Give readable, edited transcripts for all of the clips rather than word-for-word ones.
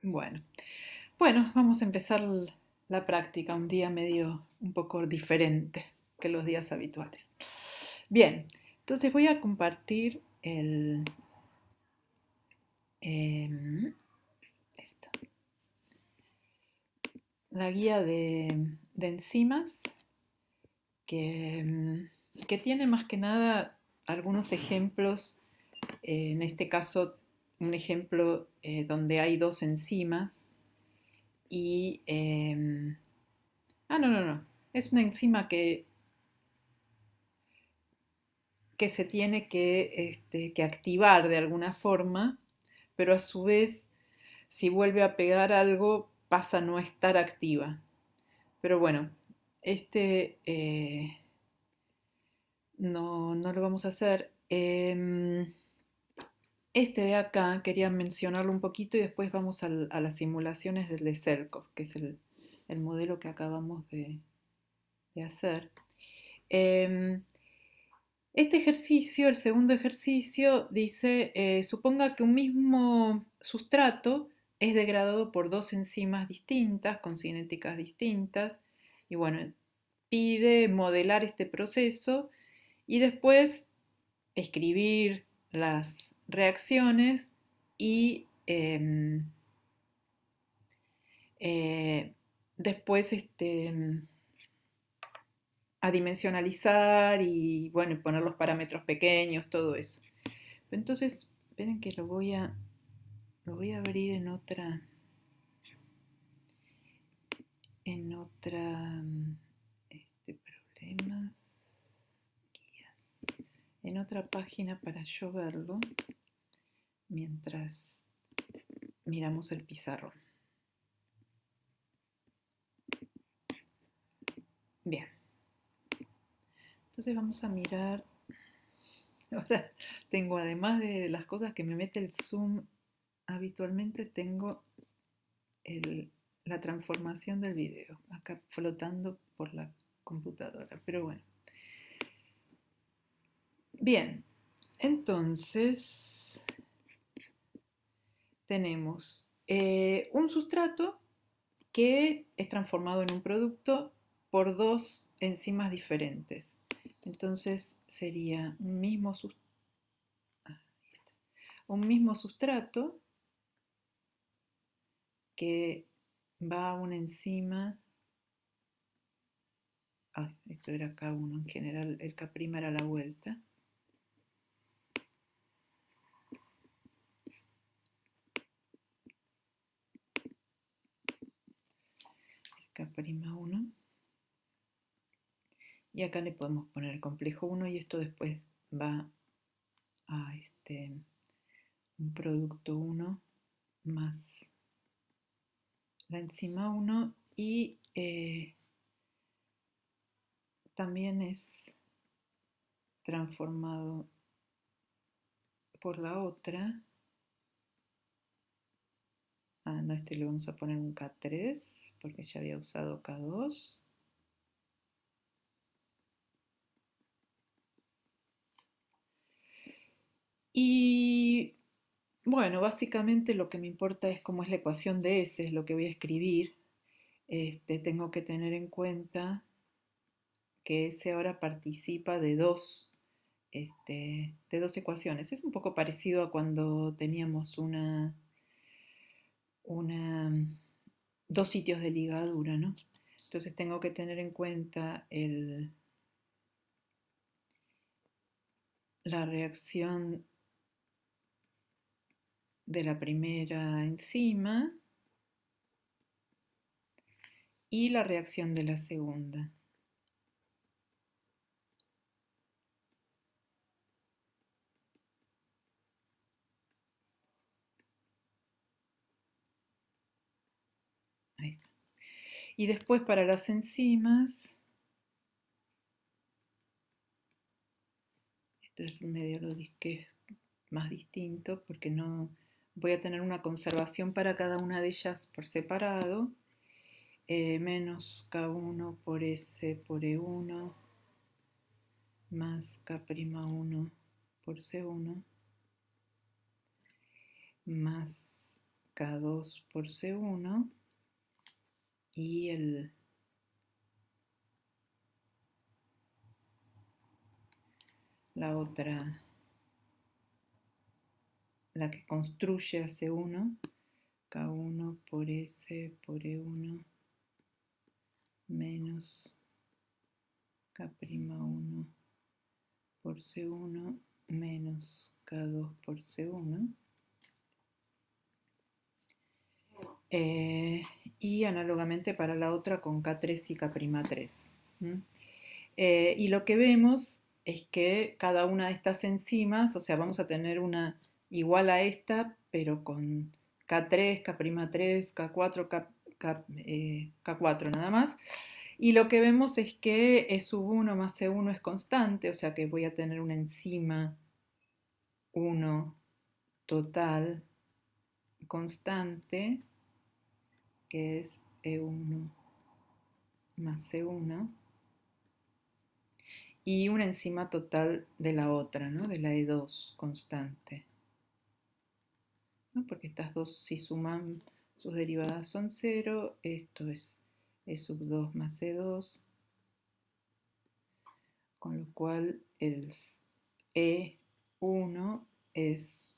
Bueno, bueno, vamos a empezar la práctica, un día un poco diferente que los días habituales. Bien, entonces voy a compartir em, esto, la guía de enzimas que, que tiene más que nada algunos ejemplos, en este caso un ejemplo donde hay dos enzimas y... no. Es una enzima que se tiene que activar de alguna forma, pero a su vez, si vuelve a pegar algo, pasa a no estar activa. Pero bueno, este no lo vamos a hacer. Este de acá quería mencionarlo un poquito y después vamos a las simulaciones del de Selkov, que es el modelo que acabamos de hacer. Em, Este ejercicio, el segundo ejercicio, dice, suponga que un mismo sustrato es degradado por dos enzimas distintas, con cinéticas distintas, y bueno, pide modelar este proceso y después escribir las reacciones y después adimensionalizar y bueno, y poner los parámetros pequeños, todo eso. Entonces, esperen que lo voy a abrir en otra, problemas, guías, en otra página para yo verlo mientras miramos el pizarrón. Bien, entonces vamos a mirar. Ahora tengo, además de las cosas que me mete el Zoom habitualmente, tengo la transformación del video acá flotando por la computadora. Pero bueno, bien, entonces tenemos un sustrato que es transformado en un producto por dos enzimas diferentes. Entonces sería un mismo sustrato que va a una enzima. Esto era K1, en general el K' era la vuelta. El K'1. Y acá le podemos poner el complejo 1 y esto después va a un producto 1 más la enzima 1 y también es transformado por la otra. No, le vamos a poner un K3 porque ya había usado K2. Y bueno, básicamente lo que me importa es cómo es la ecuación de S, es lo que voy a escribir. Tengo que tener en cuenta que S ahora participa de dos ecuaciones. Es un poco parecido a cuando teníamos una, dos sitios de ligadura, ¿no? Entonces tengo que tener en cuenta la reacción de la primera enzima y la reacción de la segunda. Ahí está. Y después para las enzimas, esto es medio lo que es más distinto porque no voy a tener una conservación para cada una de ellas por separado. Menos K1 por S por E1 más K'1 por C1 más K2 por C1 y la otra, la que construye a C1, K1 por S por E1 menos K'1 por C1 menos K2 por C1. Y análogamente para la otra con K3 y K'3. Y lo que vemos es que cada una de estas enzimas, o sea, vamos a tener una igual a esta, pero con K3, K'3, K4, K4 nada más. Y lo que vemos es que E1 más E1 es constante, o sea que voy a tener una enzima 1 total constante, que es E1 más E1, y una enzima total de la otra, ¿no? De la E2 constante, ¿no? Porque estas dos, si suman sus derivadas, son 0. Esto es E2 más E2, con lo cual el E1 es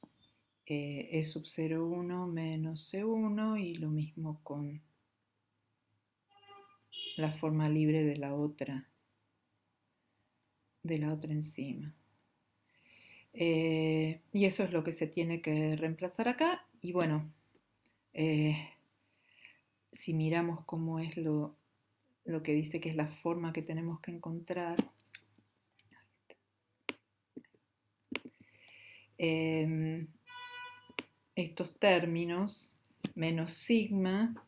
E0,1 menos E1, y lo mismo con la forma libre de la otra enzima. Y eso es lo que se tiene que reemplazar acá. Y bueno, si miramos cómo es lo que dice que es la forma que tenemos que encontrar, estos términos, menos sigma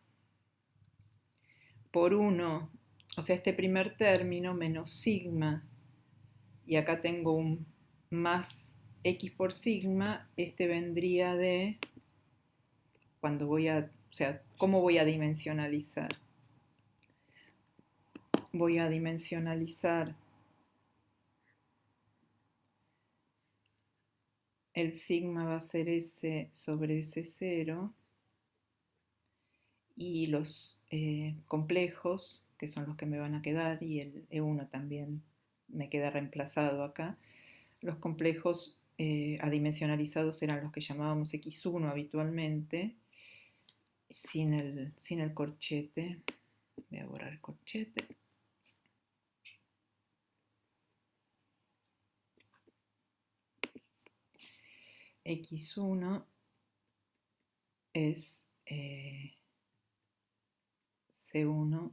por 1, o sea, este primer término menos sigma, y acá tengo un más x por sigma, este vendría de, cuando voy a, o sea, ¿cómo voy a dimensionalizar? Voy a dimensionalizar el sigma, va a ser S sobre S0, y los complejos, que son los que me van a quedar, y el E1 también me queda reemplazado acá. Los complejos adimensionalizados eran los que llamábamos X1 habitualmente, sin el corchete. Voy a borrar el corchete. X1 es C1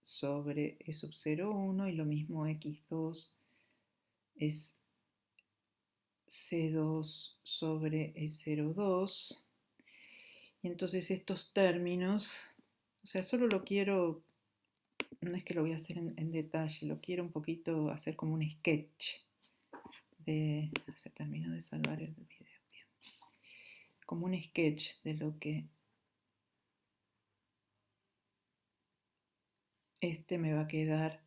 sobre E sub 0,1, y lo mismo X2 es C2 sobre E02. Y entonces estos términos, o sea, solo lo quiero, no es que lo voy a hacer en detalle, lo quiero un poquito hacer como un sketch de, se terminó de salvar el video, bien, como un sketch de lo que este me va a quedar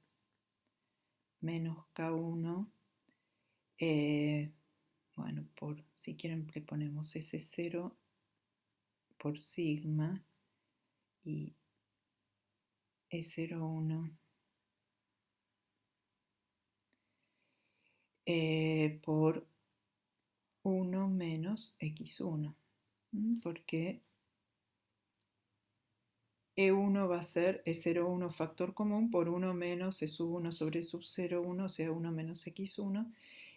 menos K1, bueno, por, si quieren le ponemos S0 por sigma, y E01 por 1 menos X1, porque E1 va a ser E01 factor común por 1 menos E sub 1 sobre E sub 0,1, o sea 1 menos X1,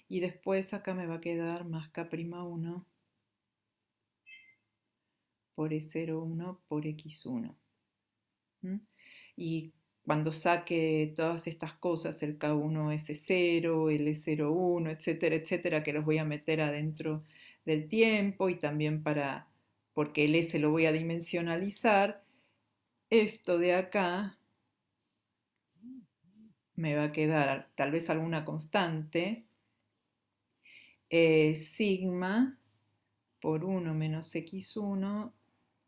y después acá me va a quedar más K'1 por E01 por X1. Y cuando saque todas estas cosas, el K1 S0, el E01, etcétera, etcétera, que los voy a meter adentro del tiempo, y también porque el S lo voy a dimensionalizar, esto de acá me va a quedar tal vez alguna constante, sigma por 1 menos X1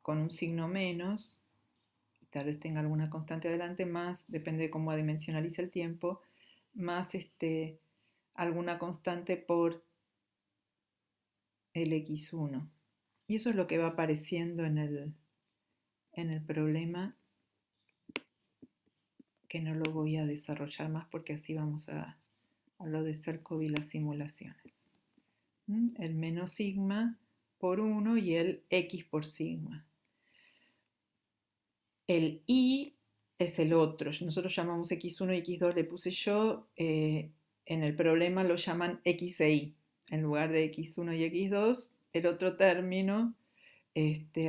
con un signo menos, y tal vez tenga alguna constante adelante, más, depende de cómo dimensionalice el tiempo, más alguna constante por el X1. Y eso es lo que va apareciendo en el problema, que no lo voy a desarrollar más porque así vamos a lo de Selkov y las simulaciones. El menos sigma por 1 y el x por sigma. El y es el otro. Nosotros llamamos x1 y x2, le puse yo. En el problema lo llaman x e y. En lugar de x1 y x2, el otro término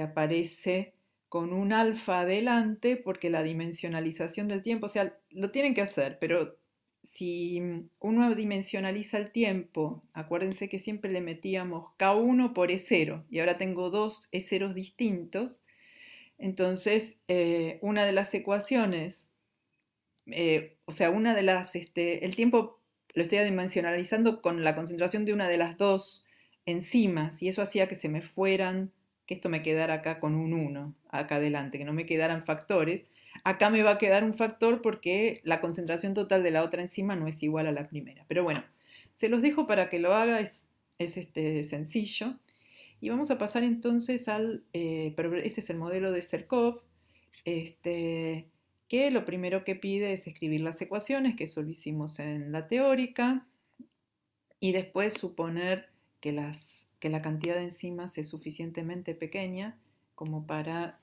aparece con un alfa adelante porque la dimensionalización del tiempo, o sea, lo tienen que hacer, pero si uno dimensionaliza el tiempo, acuérdense que siempre le metíamos K1 por E0 y ahora tengo dos E0 distintos, entonces una de las ecuaciones, o sea, una de las, el tiempo lo estoy dimensionalizando con la concentración de una de las dos enzimas y eso hacía que se me fueran, que esto me quedara acá con un 1, acá adelante, que no me quedaran factores. Acá me va a quedar un factor porque la concentración total de la otra enzima no es igual a la primera. Pero bueno, se los dejo para que lo haga, es sencillo. Y vamos a pasar entonces este es el modelo de Serkov, que lo primero que pide es escribir las ecuaciones, que eso lo hicimos en la teórica, y después suponer que la cantidad de enzimas es suficientemente pequeña como para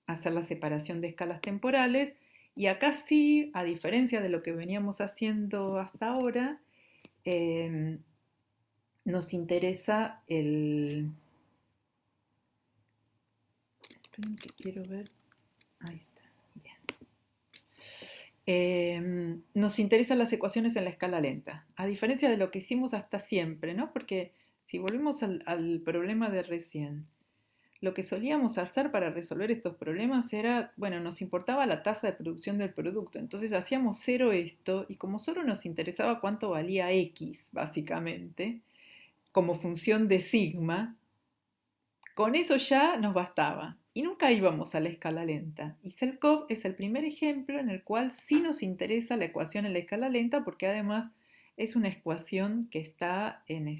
hacer la separación de escalas temporales. Y acá sí, a diferencia de lo que veníamos haciendo hasta ahora, nos interesa Esperen que quiero ver. Ahí está. Bien. Nos interesan las ecuaciones en la escala lenta, a diferencia de lo que hicimos hasta siempre, ¿no? Porque si volvemos al problema de recién, lo que solíamos hacer para resolver estos problemas era, bueno, nos importaba la tasa de producción del producto, entonces hacíamos cero esto y como solo nos interesaba cuánto valía X, básicamente, como función de sigma, con eso ya nos bastaba y nunca íbamos a la escala lenta. Y Selkov es el primer ejemplo en el cual sí nos interesa la ecuación en la escala lenta porque además es una ecuación que está en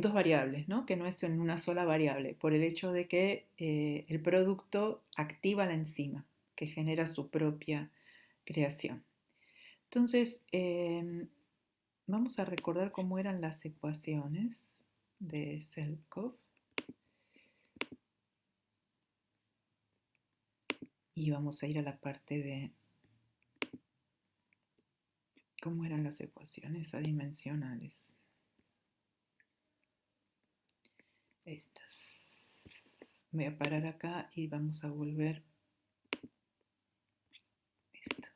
dos variables, ¿no? Que no es en una sola variable, por el hecho de que el producto activa la enzima que genera su propia creación. Entonces, vamos a recordar cómo eran las ecuaciones de Selkov y vamos a ir a la parte de cómo eran las ecuaciones adimensionales. Estas. Voy a parar acá y vamos a volver esto.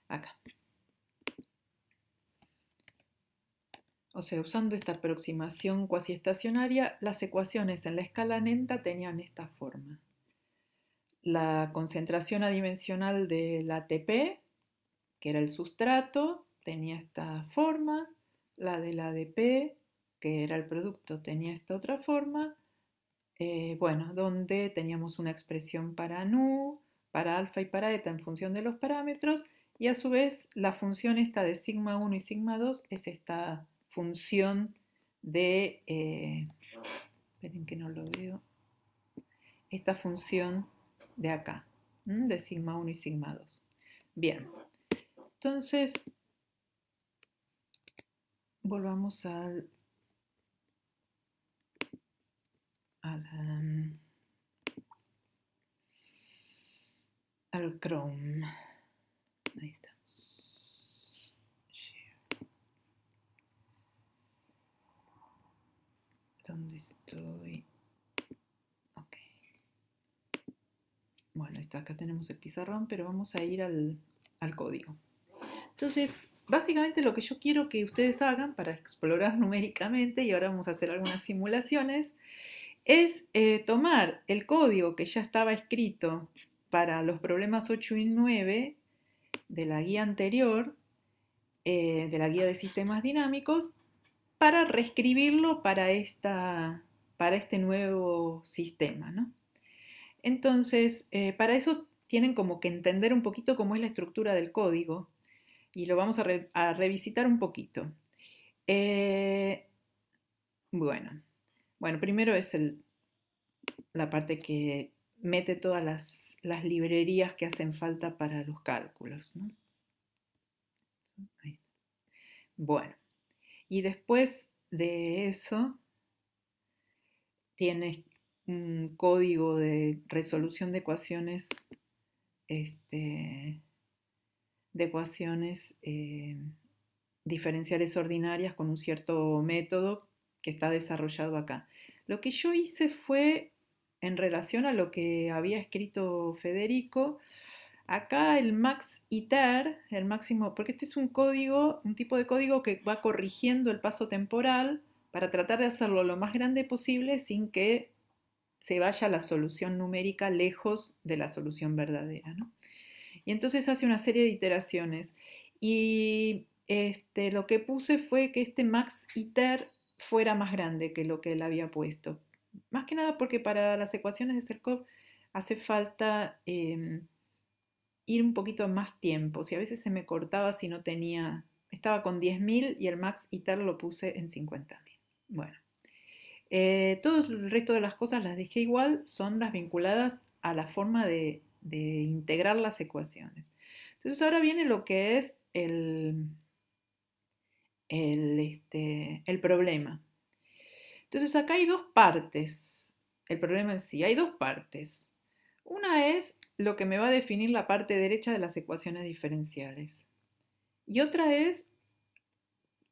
Acá. O sea, usando esta aproximación cuasi estacionaria, las ecuaciones en la escala lenta tenían esta forma. La concentración adimensional del ATP, que era el sustrato, tenía esta forma. La del ADP, que era el producto, tenía esta otra forma. Bueno, donde teníamos una expresión para nu, para alfa y para eta en función de los parámetros, y a su vez la función esta de sigma 1 y sigma 2 es esta función de, esperen que no lo veo, esta función de acá, de sigma 1 y sigma 2. Bien, entonces volvamos al Chrome. Ahí estamos. ¿Dónde estoy? Ok. Bueno, acá tenemos el pizarrón, pero vamos a ir al código. Entonces, básicamente lo que yo quiero que ustedes hagan para explorar numéricamente, y ahora vamos a hacer algunas simulaciones, es tomar el código que ya estaba escrito para los problemas 8 y 9 de la guía anterior, de la guía de sistemas dinámicos, para reescribirlo para este nuevo sistema, ¿no? Entonces, para eso tienen como que entender un poquito cómo es la estructura del código y lo vamos a revisitar un poquito. Eh, bueno, bueno, primero es la parte que mete todas las librerías que hacen falta para los cálculos, ¿no? Ahí. Bueno, y después de eso tienes un código de resolución de ecuaciones, este, diferenciales ordinarias con un cierto método que está desarrollado acá. Lo que yo hice fue, en relación a lo que había escrito Federico, acá el max iter, el máximo, porque este es un código, un tipo de código que va corrigiendo el paso temporal para tratar de hacerlo lo más grande posible sin que se vaya la solución numérica lejos de la solución verdadera, ¿no? Y entonces hace una serie de iteraciones. Y lo que puse fue que este max iter fuera más grande que lo que él había puesto. Más que nada porque para las ecuaciones de Serkov hace falta ir un poquito más tiempo. Si a veces se me cortaba si no tenía, estaba con 10.000 y el max iter lo puse en 50.000. Bueno, todo el resto de las cosas las dejé igual, son las vinculadas a la forma de integrar las ecuaciones. Entonces ahora viene lo que es el problema. Entonces acá hay dos partes. El problema en sí, hay dos partes. Una es lo que me va a definir la parte derecha de las ecuaciones diferenciales. Y otra es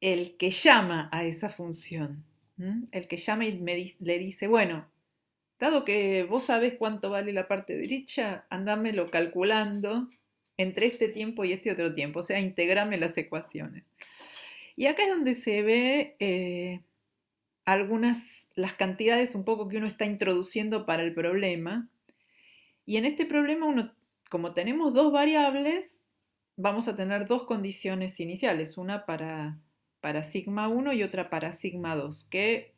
el que llama a esa función. El que llama y le dice, bueno, dado que vos sabés cuánto vale la parte derecha, andámelo calculando entre este tiempo y este otro tiempo, o sea, integrame las ecuaciones. Y acá es donde se ve las cantidades un poco que uno está introduciendo para el problema. Y en este problema como tenemos dos variables, vamos a tener dos condiciones iniciales, una para sigma 1 y otra para sigma 2, que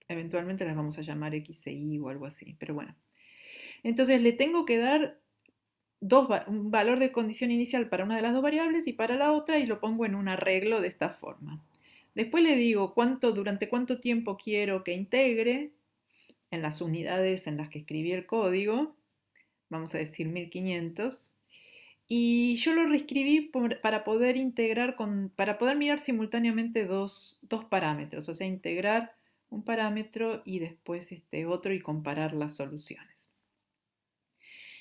eventualmente las vamos a llamar x e y o algo así, pero bueno. Entonces le tengo que dar un valor de condición inicial para una de las dos variables y para la otra y lo pongo en un arreglo de esta forma. Después le digo durante cuánto tiempo quiero que integre en las unidades en las que escribí el código, vamos a decir 1500, y yo lo reescribí para poder integrar, para poder mirar simultáneamente dos parámetros, o sea, integrar un parámetro y después otro y comparar las soluciones.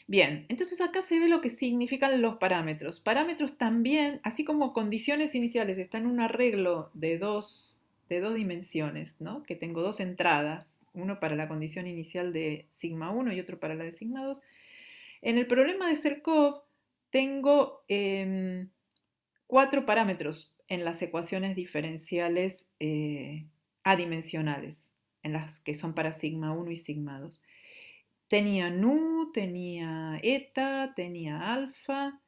Bien, entonces acá se ve lo que significan los parámetros. Parámetros también, así como condiciones iniciales, están en un arreglo de dos dimensiones, ¿no? Que tengo dos entradas, uno para la condición inicial de sigma 1 y otro para la de sigma 2. En el problema de Serkov tengo 4 parámetros en las ecuaciones diferenciales adimensionales, en las que son para sigma 1 y sigma 2. Tenía nu, tenía eta, tenía alfa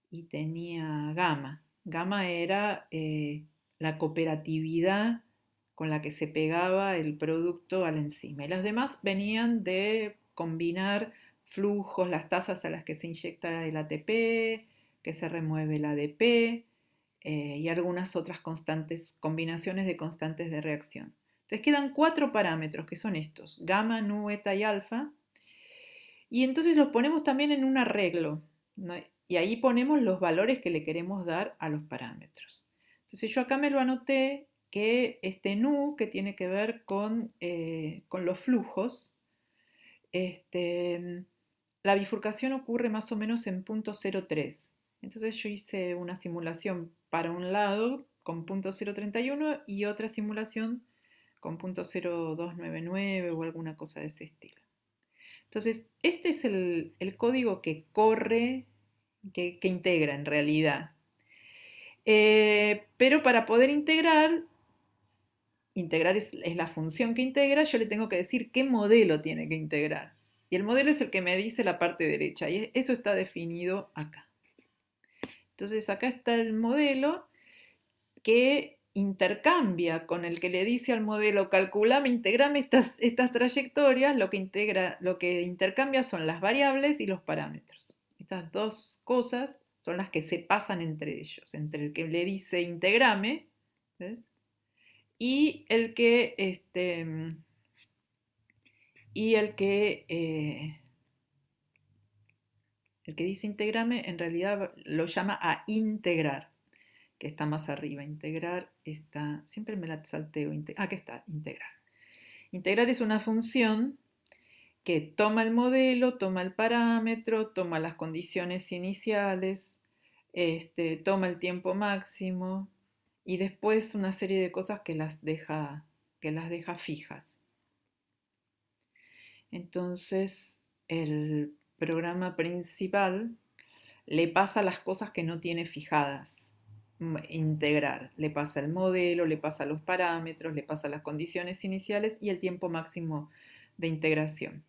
y tenía gamma. Gamma era la cooperatividad con la que se pegaba el producto a la enzima. Y las demás venían de combinar flujos, las tasas a las que se inyecta el ATP, que se remueve el ADP y algunas otras constantes, combinaciones de constantes de reacción. Entonces quedan 4 parámetros que son estos, gamma, nu, eta y alfa. Y entonces los ponemos también en un arreglo, ¿no? Y ahí ponemos los valores que le queremos dar a los parámetros. Entonces yo acá me lo anoté que este nu, que tiene que ver con los flujos, la bifurcación ocurre más o menos en punto 0,3. Entonces yo hice una simulación para un lado con punto 0,31 y otra simulación con punto 0,299 o alguna cosa de ese estilo. Entonces, este es el código que corre, que integra en realidad. Pero para poder integrar es la función que integra, yo le tengo que decir qué modelo tiene que integrar. Y el modelo es el que me dice la parte derecha, y eso está definido acá. Entonces, acá está el modelo que intercambia con el que le dice al modelo, calculame, integrame estas trayectorias, lo que intercambia son las variables y los parámetros. Estas dos cosas son las que se pasan entre ellos, entre el que le dice integrame, ¿ves? Y y el que dice integrame en realidad lo llama a integrar, que está más arriba. Integrar está, siempre me la salteo, aquí está, integrar. Integrar es una función que toma el modelo, toma el parámetro, toma las condiciones iniciales, toma el tiempo máximo y después una serie de cosas que las deja fijas. Entonces, el programa principal le pasa las cosas que no tiene fijadas. Integrar. Le pasa el modelo, le pasa los parámetros, le pasa las condiciones iniciales y el tiempo máximo de integración.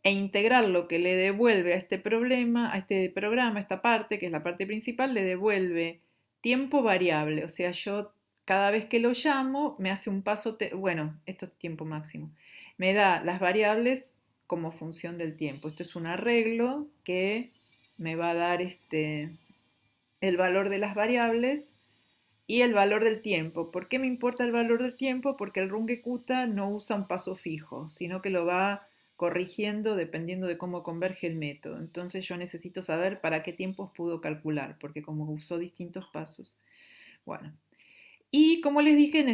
E integrar lo que le devuelve a este problema, a este programa, a esta parte, que es la parte principal, le devuelve tiempo variable. O sea, yo cada vez que lo llamo me hace un paso, bueno, esto es tiempo máximo. Me da las variables como función del tiempo. Esto es un arreglo que me va a dar el valor de las variables y el valor del tiempo. ¿Por qué me importa el valor del tiempo? Porque el Runge-Kutta no usa un paso fijo, sino que lo va corrigiendo dependiendo de cómo converge el método. Entonces yo necesito saber para qué tiempos pudo calcular, porque como usó distintos pasos. Bueno, y como les dije,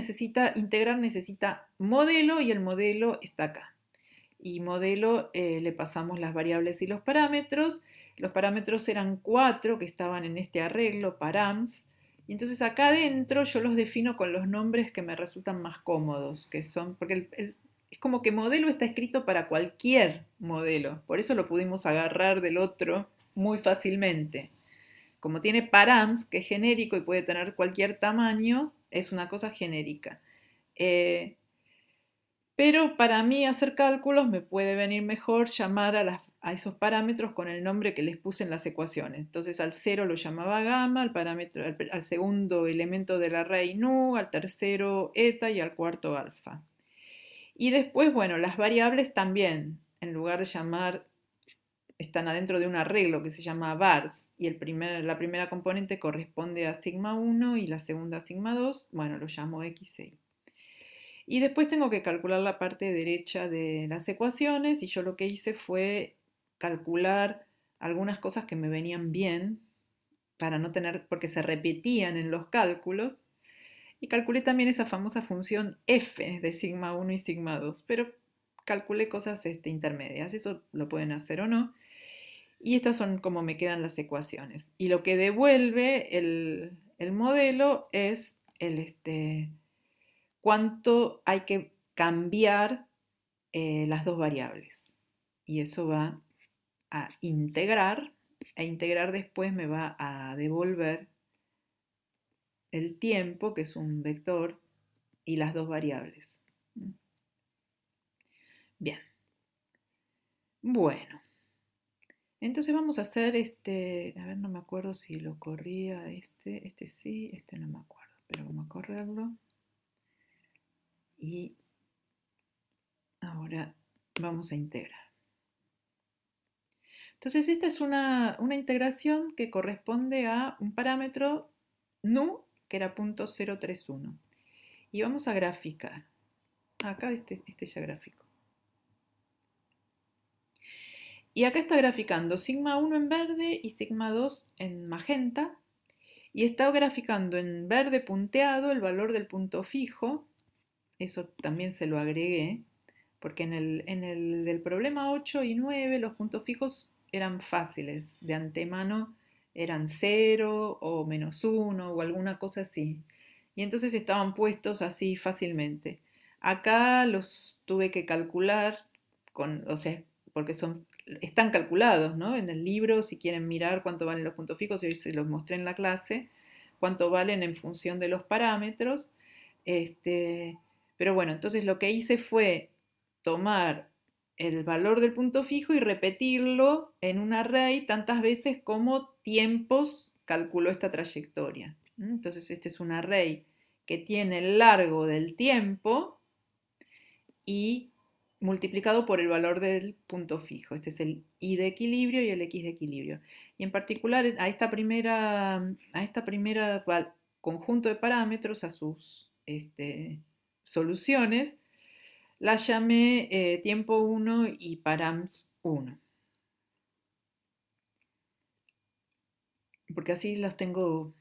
integrar necesita modelo y el modelo está acá. Y modelo le pasamos las variables y los parámetros. Los parámetros eran 4 que estaban en este arreglo, params. Y entonces acá adentro yo los defino con los nombres que me resultan más cómodos, que son, porque es como que modelo está escrito para cualquier modelo, por eso lo pudimos agarrar del otro muy fácilmente. Como tiene params, que es genérico y puede tener cualquier tamaño, es una cosa genérica. Pero para mí hacer cálculos me puede venir mejor llamar a esos parámetros con el nombre que les puse en las ecuaciones. Entonces al 0 lo llamaba gamma, al segundo elemento del array nu, al tercero eta y al cuarto alfa. Y después, bueno, las variables también, en lugar de llamar, están adentro de un arreglo que se llama vars y la primera componente corresponde a sigma 1 y la segunda a sigma 2, bueno, lo llamo x, y. Y después tengo que calcular la parte derecha de las ecuaciones y yo lo que hice fue calcular algunas cosas que me venían bien para no tener, porque se repetían en los cálculos. Y calculé también esa famosa función f de sigma 1 y sigma 2, pero calculé cosas intermedias, eso lo pueden hacer o no. Y estas son como me quedan las ecuaciones. Y lo que devuelve el modelo es cuánto hay que cambiar las dos variables. Y eso va a integrar, e integrar después me va a devolver el tiempo, que es un vector, y las dos variables. Bien. Bueno. Entonces vamos a hacer a ver, no me acuerdo si lo corría este sí, este no me acuerdo, pero vamos a correrlo. Y ahora vamos a integrar. Entonces esta es una integración que corresponde a un parámetro nu, que era 0.031. Y vamos a graficar. Acá ya gráfico. Y acá está graficando sigma 1 en verde y sigma 2 en magenta. Y está graficando en verde punteado el valor del punto fijo. Eso también se lo agregué, porque en el del problema 8 y 9 los puntos fijos eran fáciles, de antemano eran 0 o -1 o alguna cosa así. Y entonces estaban puestos así fácilmente. Acá los tuve que calcular, o sea, porque están calculados, ¿no? En el libro, si quieren mirar cuánto valen los puntos fijos, yo se los mostré en la clase, cuánto valen en función de los parámetros. Pero bueno, entonces lo que hice fue tomar el valor del punto fijo y repetirlo en un array tantas veces como tiempos calculó esta trayectoria. Entonces este es un array que tiene el largo del tiempo y multiplicado por el valor del punto fijo. Este es el y de equilibrio y el x de equilibrio. Y en particular a esta primera conjunto de parámetros, a sus soluciones, las llamé tiempo 1 y params 1. Porque así los tengo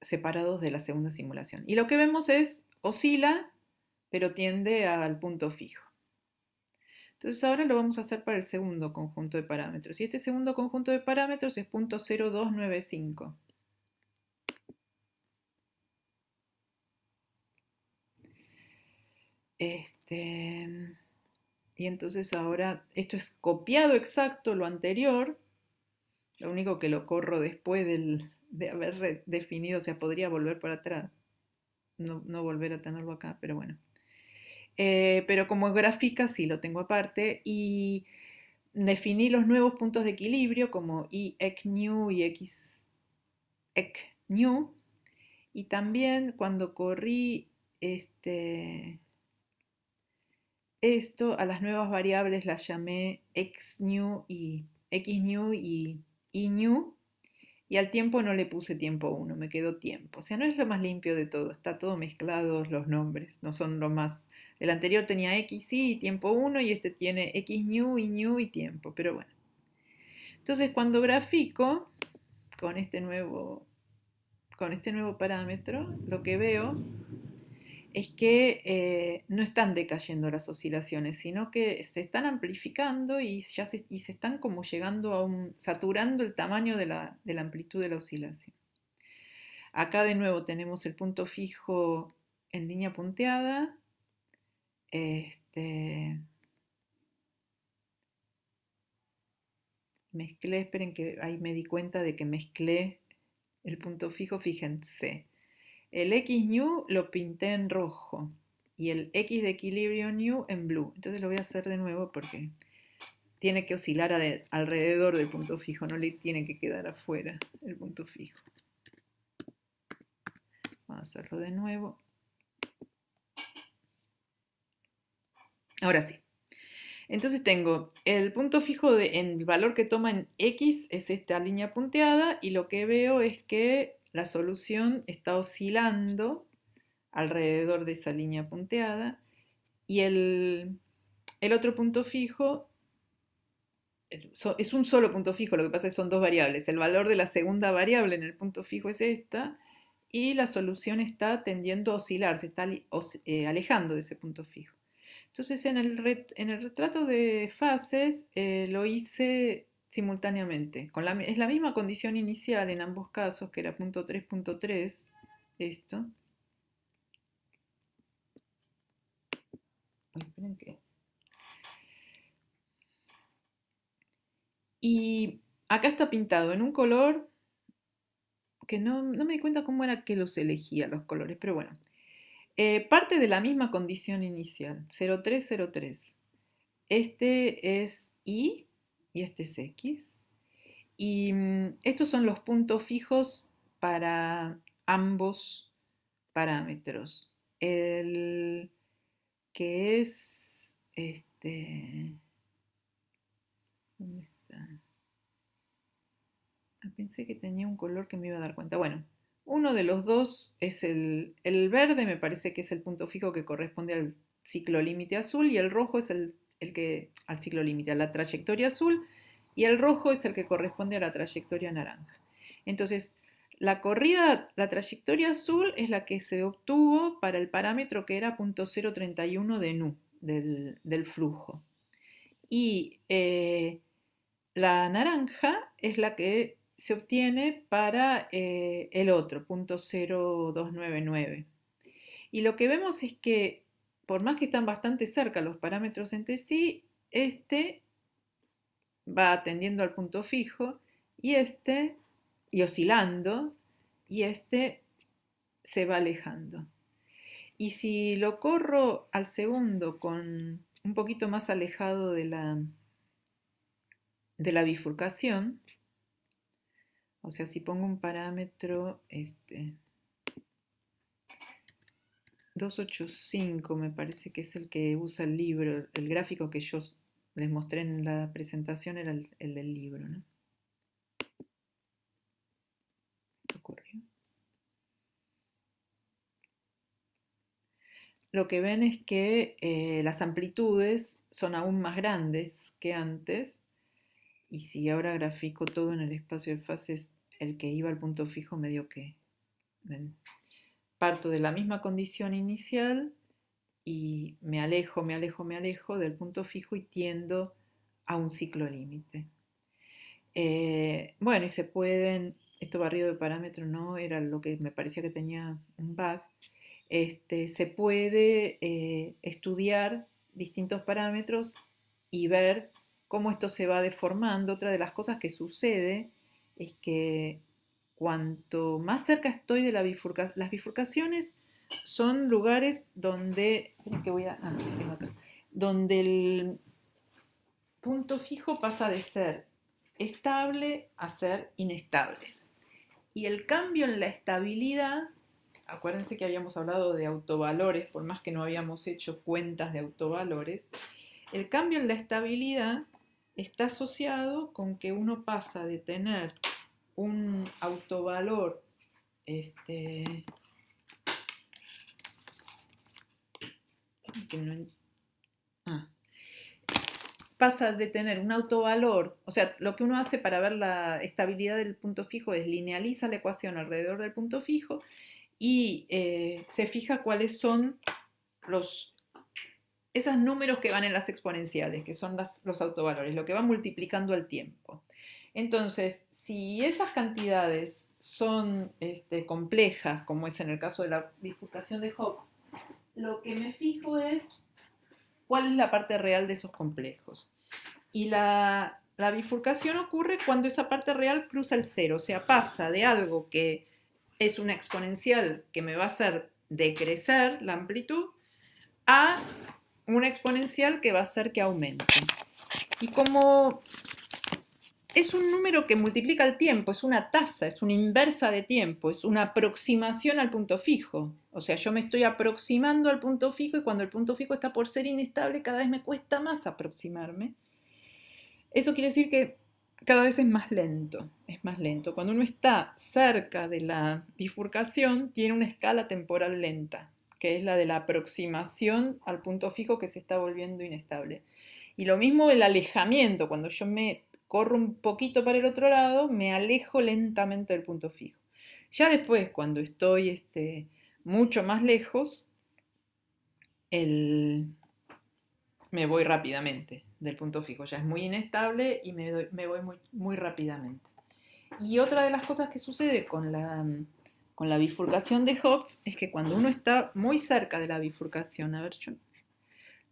separados de la segunda simulación. Y lo que vemos es, oscila, pero tiende al punto fijo. Entonces ahora lo vamos a hacer para el segundo conjunto de parámetros. Y este segundo conjunto de parámetros es .0295. Y entonces ahora esto es copiado exacto lo anterior. Lo único que lo corro después de haber definido, o sea, podría volver para atrás. No volver a tenerlo acá, pero bueno. Pero como gráfica sí lo tengo aparte. Y definí los nuevos puntos de equilibrio como I, ec, new y x, ec, new. Y también cuando corrí esto, a las nuevas variables las llamé xnew y xnew y inew. Y al tiempo no le puse tiempo 1, me quedó tiempo. O sea, no es lo más limpio de todo, está todo mezclado los nombres, no son lo más... El anterior tenía x y tiempo 1 y este tiene xnew, inew y tiempo, pero bueno. Entonces cuando grafico con este nuevo parámetro, lo que veo es que no están decayendo las oscilaciones, sino que se están amplificando y se están como llegando saturando el tamaño de la amplitud de la oscilación. Acá de nuevo tenemos el punto fijo en línea punteada. Mezclé, esperen que ahí me di cuenta de que mezclé el punto fijo, fíjense. El x new lo pinté en rojo y el x de equilibrio new en blue. Entonces lo voy a hacer de nuevo porque tiene que oscilar alrededor del punto fijo, no le tiene que quedar afuera el punto fijo. Vamos a hacerlo de nuevo. Ahora sí. Entonces tengo el punto fijo en el valor que toma en x es esta línea punteada y lo que veo es que la solución está oscilando alrededor de esa línea punteada y el otro punto fijo es un solo punto fijo, lo que pasa es que son dos variables. El valor de la segunda variable en el punto fijo es esta y la solución está tendiendo a oscilar, se está alejando de ese punto fijo. Entonces en el retrato de fases lo hice simultáneamente. Es la misma condición inicial en ambos casos, que era punto 3.3, esto. Esperen que... Y acá está pintado en un color que no me di cuenta cómo era que los elegía los colores, pero bueno. Parte de la misma condición inicial, 0303. Este es Y y este es X. Y estos son los puntos fijos para ambos parámetros. El que es ¿dónde está? Pensé que tenía un color que me iba a dar cuenta. Bueno, uno de los dos es el verde, me parece que es el punto fijo que corresponde al ciclo límite azul, y el rojo es el que al ciclo límite, a la trayectoria azul, y el rojo es el que corresponde a la trayectoria naranja. Entonces, la trayectoria azul es la que se obtuvo para el parámetro que era .031 de nu, del flujo. Y la naranja es la que se obtiene para el otro, .0299. Y lo que vemos es que, por más que están bastante cerca los parámetros entre sí, este va tendiendo al punto fijo y oscilando, y este se va alejando. Y si lo corro al segundo con un poquito más alejado de la bifurcación, o sea, si pongo un parámetro, 285 me parece que es el que usa el libro, el gráfico que yo les mostré en la presentación era el del libro, ¿no? ¿Qué ocurrió? Lo que ven es que las amplitudes son aún más grandes que antes, y si ahora grafico todo en el espacio de fases, el que iba al punto fijo medio que, ¿ven? Parto de la misma condición inicial y me alejo, me alejo, me alejo del punto fijo y tiendo a un ciclo límite. Bueno, y se pueden, esto barrido de parámetros no era lo que me parecía que tenía un bug, se puede estudiar distintos parámetros y ver cómo esto se va deformando. Otra de las cosas que sucede es que cuanto más cerca estoy de la bifurcación, las bifurcaciones son lugares donde, que voy a, acá, donde el punto fijo pasa de ser estable a ser inestable. Y el cambio en la estabilidad, acuérdense que habíamos hablado de autovalores, por más que no habíamos hecho cuentas de autovalores, el cambio en la estabilidad está asociado con que uno pasa de tener un autovalor que no, ah, pasa de tener un autovalor, o sea, lo que uno hace para ver la estabilidad del punto fijo es linealiza la ecuación alrededor del punto fijo y se fija cuáles son esos números que van en las exponenciales, que son los autovalores, lo que va multiplicando al tiempo. Entonces, si esas cantidades son complejas, como es en el caso de la bifurcación de Hopf, lo que me fijo es cuál es la parte real de esos complejos. Y la bifurcación ocurre cuando esa parte real cruza el cero, o sea, pasa de algo que es una exponencial que me va a hacer decrecer la amplitud a una exponencial que va a hacer que aumente. Y como es un número que multiplica el tiempo, es una tasa, es una inversa de tiempo, es una aproximación al punto fijo. O sea, yo me estoy aproximando al punto fijo y cuando el punto fijo está por ser inestable, cada vez me cuesta más aproximarme. Eso quiere decir que cada vez es más lento, es más lento. Cuando uno está cerca de la bifurcación, tiene una escala temporal lenta, que es la de la aproximación al punto fijo que se está volviendo inestable. Y lo mismo el alejamiento, cuando yo me corro un poquito para el otro lado, me alejo lentamente del punto fijo. Ya después, cuando estoy mucho más lejos, me voy rápidamente del punto fijo. Ya es muy inestable y me voy muy, muy rápidamente. Y otra de las cosas que sucede con la bifurcación de Hopf es que cuando uno está muy cerca de la bifurcación, a ver, yo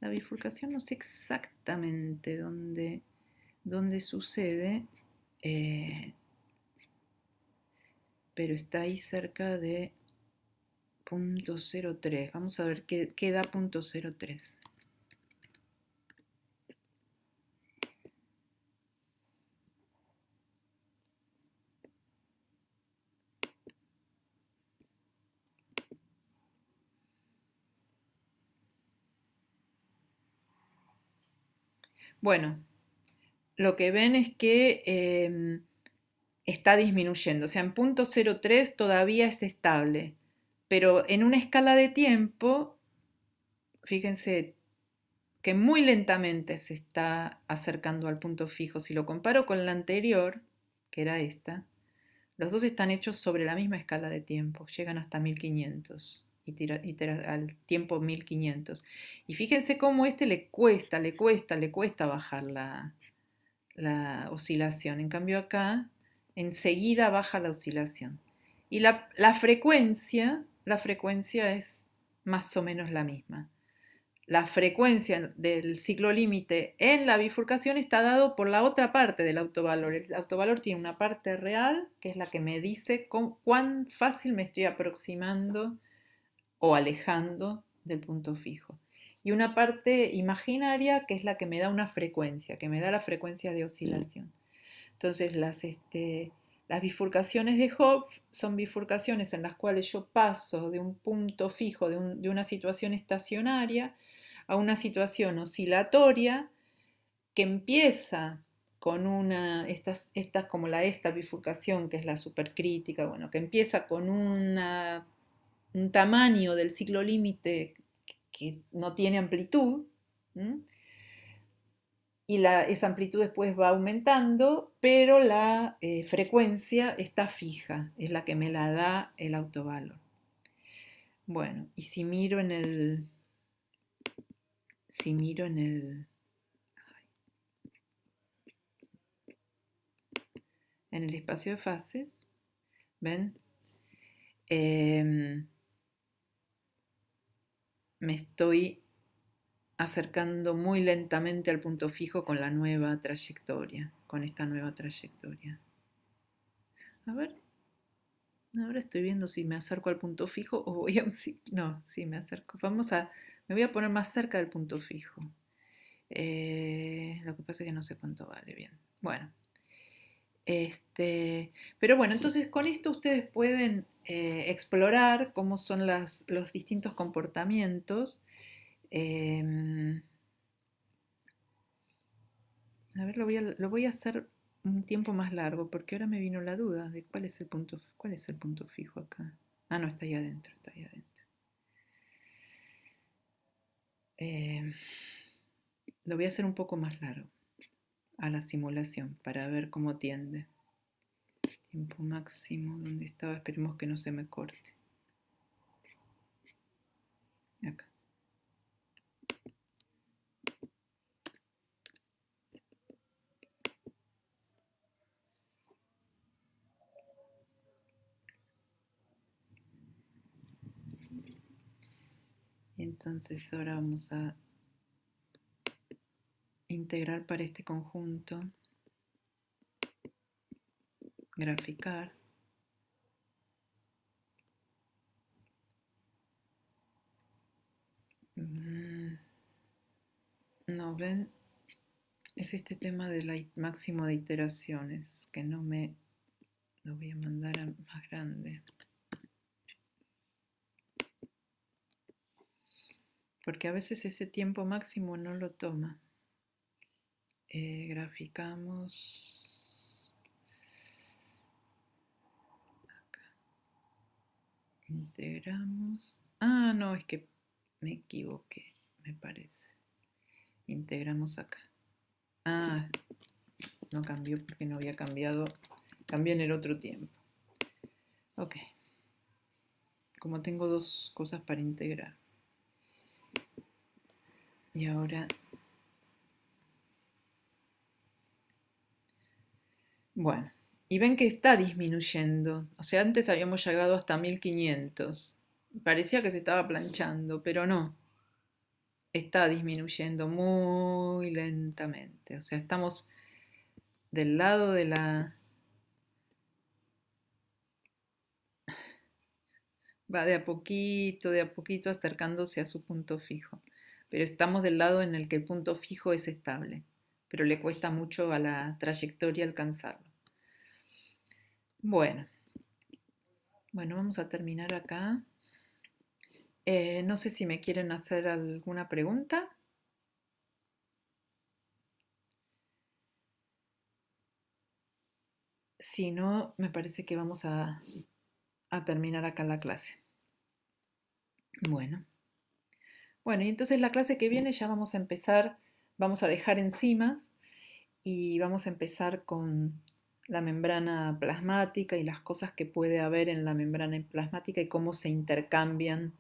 la bifurcación no sé exactamente dónde sucede, pero está ahí cerca de punto 0,3. Vamos a ver qué da punto 0,3. Bueno, lo que ven es que está disminuyendo. O sea, en punto 0,3 todavía es estable, pero en una escala de tiempo, fíjense que muy lentamente se está acercando al punto fijo. Si lo comparo con la anterior, que era esta, los dos están hechos sobre la misma escala de tiempo, llegan hasta 1500 al tiempo 1500. Y fíjense cómo le cuesta bajar la oscilación. En cambio acá, enseguida baja la oscilación. Y la frecuencia es más o menos la misma. La frecuencia del ciclo límite en la bifurcación está dado por la otra parte del autovalor. El autovalor tiene una parte real, que es la que me dice cuán fácil me estoy aproximando o alejando del punto fijo. Y una parte imaginaria, que es la que me da una frecuencia, que me da la frecuencia de oscilación. Entonces, las Las bifurcaciones de Hopf son bifurcaciones en las cuales yo paso de un punto fijo, de una situación estacionaria, a una situación oscilatoria que empieza con esta como esta bifurcación que es la supercrítica, bueno, que empieza con un tamaño del ciclo límite que no tiene amplitud, ¿m? Y esa amplitud después va aumentando, pero la frecuencia está fija, es la que me la da el autovalor. Bueno, y si miro en el espacio de fases, ¿ven? Me estoy acercando muy lentamente al punto fijo con la nueva trayectoria, con esta nueva trayectoria. A ver, ahora estoy viendo si me acerco al punto fijo o voy a un ciclo. No, sí, me acerco. Me voy a poner más cerca del punto fijo. Lo que pasa es que no sé cuánto vale, bien. Bueno, pero bueno, entonces con esto ustedes pueden explorar cómo son los distintos comportamientos. A ver, lo voy a hacer un tiempo más largo porque ahora me vino la duda de cuál es el punto fijo acá. Ah, no, está ahí adentro, está ahí adentro. Lo voy a hacer un poco más largo a la simulación para ver cómo tiende. Tiempo máximo, ¿dónde estaba? Esperemos que no se me corte. Acá. Entonces ahora vamos a integrar para este conjunto, graficar. No, ven, es este tema del máximo de iteraciones que no me lo voy a mandar a más grande. Porque a veces ese tiempo máximo no lo toma. Graficamos. Acá. Integramos. Ah, no, es que me equivoqué, me parece. Integramos acá. Ah, no cambió porque no había cambiado. Cambié en el otro tiempo. Ok. Como tengo dos cosas para integrar. Y ahora... Bueno, y ven que está disminuyendo. O sea, antes habíamos llegado hasta 1500. Parecía que se estaba planchando, pero no. Está disminuyendo muy lentamente. O sea, estamos del lado de la... Va de a poquito acercándose a su punto fijo. Pero estamos del lado en el que el punto fijo es estable. Pero le cuesta mucho a la trayectoria alcanzarlo. Bueno, vamos a terminar acá. No sé si me quieren hacer alguna pregunta. Si no, me parece que vamos a terminar acá la clase. Bueno. Bueno, y entonces la clase que viene ya vamos a empezar, vamos a dejar enzimas y vamos a empezar con la membrana plasmática y las cosas que puede haber en la membrana plasmática y cómo se intercambian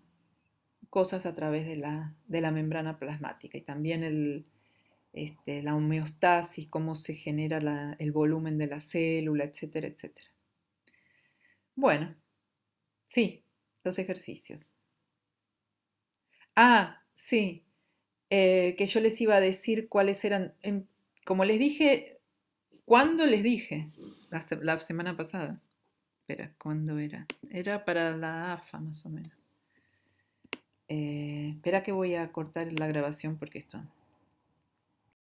cosas a través de la membrana plasmática y también la homeostasis, cómo se genera el volumen de la célula, etcétera, etcétera. Bueno, sí, los ejercicios. Ah, sí, que yo les iba a decir cuáles eran, como les dije, ¿cuándo les dije? La semana pasada. Espera, ¿cuándo era? Era para la AFA más o menos. Espera que voy a cortar la grabación porque esto